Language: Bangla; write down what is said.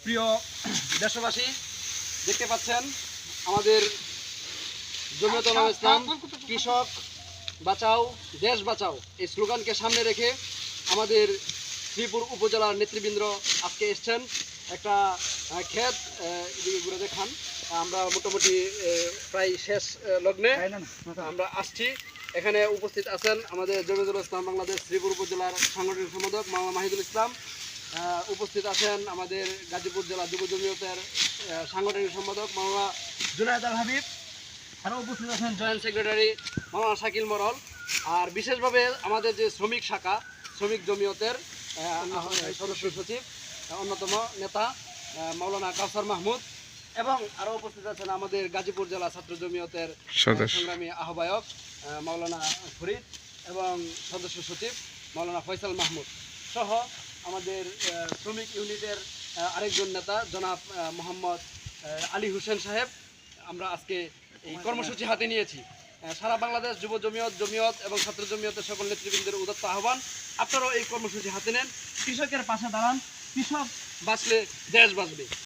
প্রিয় দেশবাসী, দেখতে পাচ্ছেন আমাদের জমিয়তুল উলামা ইসলাম কৃষক বাঁচাও দেশ বাঁচাও এই স্লোগানকে সামনে রেখে আমাদের শ্রীপুর উপজেলার নেতৃবৃন্দ আজকে এসছেন একটা ক্ষেত এদিকে ঘুরে দেখান। আমরা মোটামুটি প্রায় শেষ লগ্নে আমরা আসছি। এখানে উপস্থিত আছেন আমাদের জমিয়তুল ইসলাম বাংলাদেশ শ্রীপুর উপজেলার সাংগঠনিক সম্পাদক মাওলানা মাহিদুল ইসলাম, উপস্থিত আছেন আমাদের গাজীপুর জেলা যুব জমিয়তের সাংগঠনিক সম্পাদক মাওলানা জুনায়েদ আল হাবিব, আরও উপস্থিত আছেন জয়েন্ট সেক্রেটারি মাওলানা শাকিল মরল, আর বিশেষভাবে আমাদের যে শ্রমিক শাখা শ্রমিক জমিয়তের সদস্য সচিব অন্যতম নেতা মাওলানা কাউসার মাহমুদ, এবং আরও উপস্থিত আছেন আমাদের গাজীপুর জেলা ছাত্র জমিয়তের সংগ্রামী আহ্বায়ক মাওলানা ফরিদ এবং সদস্য সচিব মাওলানা ফয়সাল মাহমুদ সহ আমাদের শ্রমিক ইউনিটের আরেকজন নেতা জনাব মোহাম্মদ আলী হোসেন সাহেব। আমরা আজকে এই কর্মসূচি হাতে নিয়েছি। সারা বাংলাদেশ যুব জমিয়ত এবং ছাত্র জমিয়তের সকল নেতৃবৃন্দের উদাত্ত আহ্বান, আপনারাও এই কর্মসূচি হাতে নেন, কৃষকের পাশে দাঁড়ান। কৃষক বাঁচলে দেশ বাঁচবে।